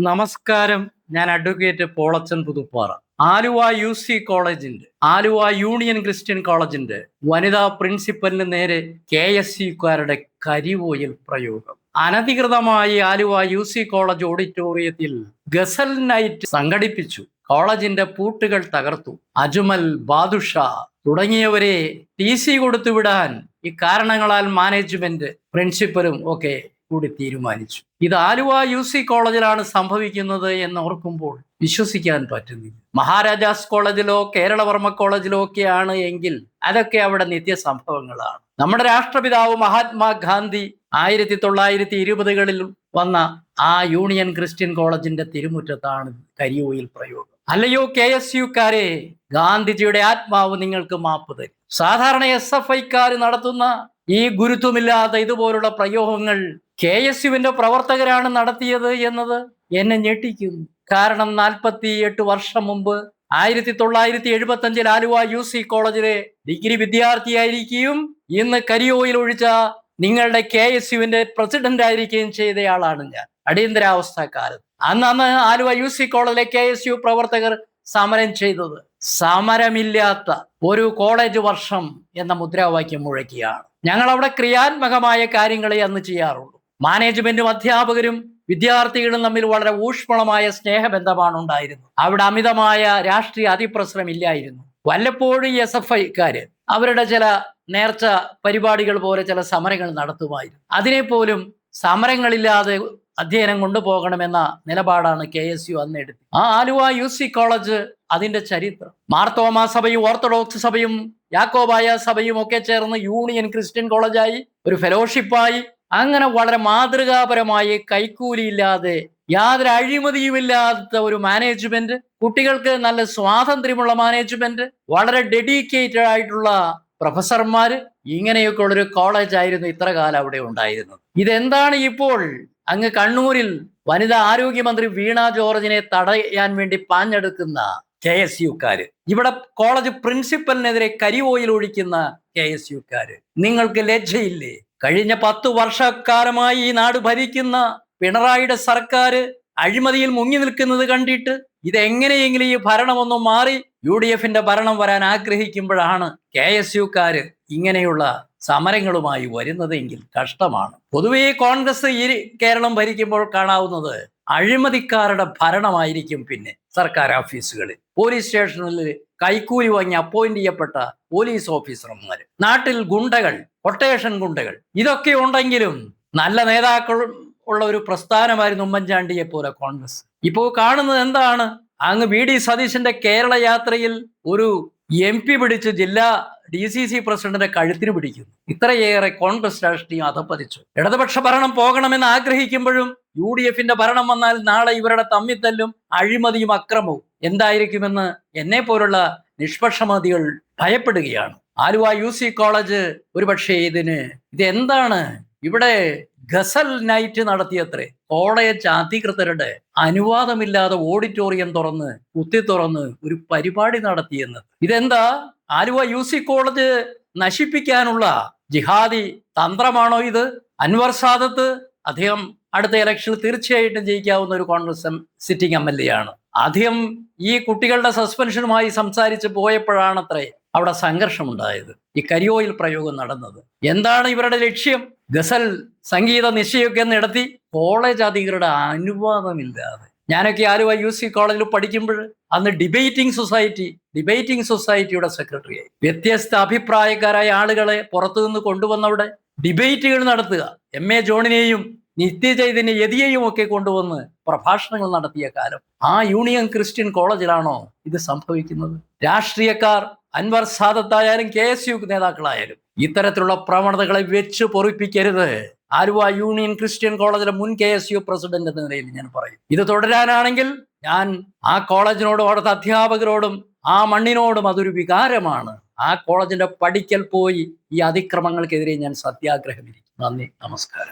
നമസ്കാരം. ഞാൻ advocate Polachan Puthuppara. Aluva UC കോളേജിന്റെ ആലുവ യൂണിയൻ ക്രിസ്ത്യൻ കോളേജിന്റെ വനിതാ പ്രിൻസിപ്പലിന് നേരെ KSUക്കാരുടെ കരിവോയിൽ പ്രയോഗം. അനധികൃതമായി ആലുവ UC കോളേജ് ഓഡിറ്റോറിയത്തിൽ ഗസൽ നൈറ്റ് സംഘടിപ്പിച്ചു. കോളേജിന്റെ പൂട്ടുകൾ തകർത്തു. അജ്മൽ, ബാദുഷ തുടങ്ങിയവരെ TC കൊടുത്തുവിടാൻ ഇക്കാരണങ്ങളാൽ മാനേജ്മെന്റ്, പ്രിൻസിപ്പലും ഒക്കെ കൂടി തീരുമാനിച്ചു. ഇത് ആലുവ UC കോളേജിലാണ് സംഭവിക്കുന്നത് എന്ന് ഓർക്കുമ്പോൾ വിശ്വസിക്കാൻ പറ്റുന്നില്ല. മഹാരാജാസ് കോളേജിലോ കേരളവർമ്മ കോളേജിലോ ഒക്കെയാണ് എങ്കിൽ അതൊക്കെ അവിടെ നിത്യസംഭവങ്ങളാണ്. നമ്മുടെ രാഷ്ട്രപിതാവ് മഹാത്മാഗാന്ധി 1920കളിൽ വന്ന ആ യൂണിയൻ ക്രിസ്ത്യൻ കോളേജിന്റെ തിരുമുറ്റത്താണ് കരിയോയിൽ പ്രയോഗം. അല്ലയോ KSUക്കാരെ, ഗാന്ധിജിയുടെ ആത്മാവ് നിങ്ങൾക്ക് മാപ്പ് തരും. സാധാരണ SFIക്കാർ നടത്തുന്ന ഈ ഗുരുത്വമില്ലാത്ത ഇതുപോലുള്ള പ്രയോഗങ്ങൾ KSUവിന്റെ പ്രവർത്തകരാണ് നടത്തിയത് എന്നത് എന്നെ ഞെട്ടിക്കുന്നു. കാരണം 48 വർഷം മുമ്പ് 1975 ആലുവ UC കോളേജിലെ ഡിഗ്രി വിദ്യാർത്ഥിയായിരിക്കുകയും ഇന്ന് കരിയോയിൽ ഒഴിച്ച നിങ്ങളുടെ KSUവിന്റെ പ്രസിഡന്റ് ആയിരിക്കുകയും ചെയ്തയാളാണ് ഞാൻ. അടിയന്തരാവസ്ഥക്കാലത്ത് അന്ന് ആലുവ UC കോളേജിലെ KSU പ്രവർത്തകർ സമരം ചെയ്തത് സമരമില്ലാത്ത ഒരു കോളേജ് വർഷം എന്ന മുദ്രാവാക്യം മുഴക്കിയാണ്. ഞങ്ങൾ അവിടെ ക്രിയാത്മകമായ കാര്യങ്ങളെ അന്ന് ചെയ്യാറുള്ളൂ. മാനേജ്മെന്റും അധ്യാപകരും വിദ്യാർത്ഥികളും തമ്മിൽ വളരെ ഊഷ്മളമായ സ്നേഹബന്ധമാണ് ഉണ്ടായിരുന്നത്. അവിടെ അമിതമായ രാഷ്ട്രീയ അതിപ്രസരം ഇല്ലായിരുന്നു. വല്ലപ്പോഴും SFIക്കാര് അവരുടെ ചില നേർച്ച പരിപാടികൾ പോലെ ചില സമരങ്ങൾ നടത്തുമായിരുന്നു. അതിനെപ്പോലും സമരങ്ങളില്ലാതെ അധ്യയനം കൊണ്ടുപോകണമെന്ന നിലപാടാണ് KSU അന്ന് എടുത്തത്. ആ ആലുവ UC കോളേജ് അതിന്റെ ചരിത്രം, മാർത്തോമാ സഭയും ഓർത്തഡോക്സ് സഭയും യാക്കോബായ സഭയും ഒക്കെ ചേർന്ന് യൂണിയൻ ക്രിസ്ത്യൻ കോളേജായി, ഒരു ഫെലോഷിപ്പായി, അങ്ങനെ വളരെ മാതൃകാപരമായി കൈക്കൂലിയില്ലാതെ യാതൊരു അഴിമതിയുമില്ലാത്ത ഒരു മാനേജ്മെന്റ്, കുട്ടികൾക്ക് നല്ല സ്വാതന്ത്ര്യമുള്ള മാനേജ്മെന്റ്, വളരെ ഡെഡിക്കേറ്റഡ് ആയിട്ടുള്ള പ്രൊഫസർമാര്, ഇങ്ങനെയൊക്കെ ഉള്ളൊരു കോളേജായിരുന്നു ഇത്ര കാലം അവിടെ ഉണ്ടായിരുന്നത്. ഇതെന്താണ് ഇപ്പോൾ അങ്ങ് കണ്ണൂരിൽ വനിതാ ആരോഗ്യമന്ത്രി വീണ ജോർജിനെ തടയാൻ വേണ്ടി പാഞ്ഞെടുക്കുന്ന KSUക്കാര്, ഇവിടെ കോളേജ് പ്രിൻസിപ്പലിനെതിരെ കരിവോയിൽ ഒഴിക്കുന്ന KSUക്കാര്, നിങ്ങൾക്ക് ലജ്ജയില്ലേ? കഴിഞ്ഞ 10 വർഷക്കാലമായി ഈ നാട് ഭരിക്കുന്ന പിണറായിയുടെ സർക്കാർ അഴിമതിയിൽ മുങ്ങി നിൽക്കുന്നത് കണ്ടിട്ട് ഇതെങ്ങനെയെങ്കിലും ഈ ഭരണമൊന്നും മാറി UDFന്റെ ഭരണം വരാൻ ആഗ്രഹിക്കുമ്പോഴാണ് KSUക്കാര് ഇങ്ങനെയുള്ള സമരങ്ങളുമായി വരുന്നതെങ്കിൽ കഷ്ടമാണ്. പൊതുവേ കോൺഗ്രസ് ഈ കേരളം ഭരിക്കുമ്പോൾ കാണാവുന്നത് അഴിമതിക്കാരുടെ ഭരണമായിരിക്കും. പിന്നെ സർക്കാർ ഓഫീസുകളിൽ, പോലീസ് സ്റ്റേഷനിൽ കൈക്കൂലി വാങ്ങി അപ്പോയിന്റ് ചെയ്യപ്പെട്ട പോലീസ് ഓഫീസർമാര്, നാട്ടിൽ ഗുണ്ടകൾ, കൊട്ടേഷൻ ഗുണ്ടകൾ, ഇതൊക്കെ ഉണ്ടെങ്കിലും നല്ല നേതാക്കൾ ഉള്ള ഒരു പ്രസ്ഥാനമായിരുന്നു ഉമ്മൻചാണ്ടിയെ പോലെ കോൺഗ്രസ്. ഇപ്പോ കാണുന്നത് എന്താണ്? അങ്ങ് VD സതീശന്റെ കേരള യാത്രയിൽ ഒരു MP പിടിച്ച് ജില്ലാ DCC പ്രസിഡന്റിന്റെ കഴുത്തിന് പിടിക്കുന്നു. ഇത്രയേറെ കോൺഗ്രസ് രാഷ്ട്രീയം അധപ്പതിച്ചു. ഇടതുപക്ഷ ഭരണം പോകണമെന്ന് ആഗ്രഹിക്കുമ്പോഴും UDFന്റെ ഭരണം വന്നാൽ നാളെ ഇവരുടെ തമ്മിത്തല്ലും അഴിമതിയും അക്രമവും എന്തായിരിക്കുമെന്ന് എന്നെ പോലുള്ള നിഷ്പക്ഷമതികൾ ഭയപ്പെടുകയാണ്. ആലുവ UC കോളേജ് ഒരുപക്ഷെ ഇതെന്താണ് ഇവിടെ ഗസൽ നൈറ്റ് നടത്തിയത്രേ. കോളേജ് അധികൃതരുടെ അനുവാദമില്ലാതെ ഓഡിറ്റോറിയം തുറന്ന് ഒരു പരിപാടി നടത്തിയെന്ന്. ഇതെന്താ? ആലുവ UC കോളേജ് നശിപ്പിക്കാനുള്ള ജിഹാദി തന്ത്രമാണോ ഇത്? അൻവർ സാദത്ത്, അദ്ദേഹം അടുത്ത ഇലക്ഷനിൽ തീർച്ചയായിട്ടും ജയിക്കാവുന്ന ഒരു കോൺഗ്രസ് സിറ്റിംഗ് MLA ആണ്. അദ്ദേഹം ഈ കുട്ടികളുടെ സസ്പെൻഷനുമായി സംസാരിച്ച് പോയപ്പോഴാണത്രേ അവിടെ സംഘർഷമുണ്ടായത്, ഈ കരിയോയിൽ പ്രയോഗം നടന്നത്. എന്താണ് ഇവരുടെ ലക്ഷ്യം? ഗസൽ സംഗീത നിശ്ചയമൊക്കെ നടത്തി കോളേജ് അധികൃതരുടെ അനുവാദമില്ലാതെ. ഞാനൊക്കെ ആലുവ UC കോളേജിൽ പഠിക്കുമ്പോൾ അന്ന് ഡിബേറ്റിംഗ് സൊസൈറ്റിയുടെ സെക്രട്ടറിയായി. വ്യത്യസ്ത അഭിപ്രായക്കാരായ ആളുകളെ പുറത്തുനിന്ന് കൊണ്ടുവന്നവിടെ ഡിബേറ്റുകൾ നടത്തുക. MA ജോണിനെയും നിത്യചൈതന്യ യതിയെയും ഒക്കെ കൊണ്ടുവന്ന് പ്രഭാഷണങ്ങൾ നടത്തിയ കാലം. ആ യൂണിയൻ ക്രിസ്ത്യൻ കോളേജിലാണോ ഇത് സംഭവിക്കുന്നത്? രാഷ്ട്രീയക്കാർ, അൻവർ സാദത്തായാലും KSU നേതാക്കളായാലും ഇത്തരത്തിലുള്ള പ്രവണതകളെ വെച്ച് പൊറിപ്പിക്കരുത്. ആലുവ യൂണിയൻ ക്രിസ്ത്യൻ കോളേജിലെ മുൻ KSU പ്രസിഡന്റ് എന്ന നിലയിൽ ഞാൻ പറയും, ഇത് തുടരാനാണെങ്കിൽ ഞാൻ ആ കോളേജിനോടും അവിടുത്തെ അധ്യാപകരോടും ആ മണ്ണിനോടും അതൊരു വികാരമാണ്. ആ കോളേജിന്റെ പടിക്കൽ പോയി ഈ അതിക്രമങ്ങൾക്കെതിരെ ഞാൻ സത്യാഗ്രഹമിരിക്കും. നന്ദി, നമസ്കാരം.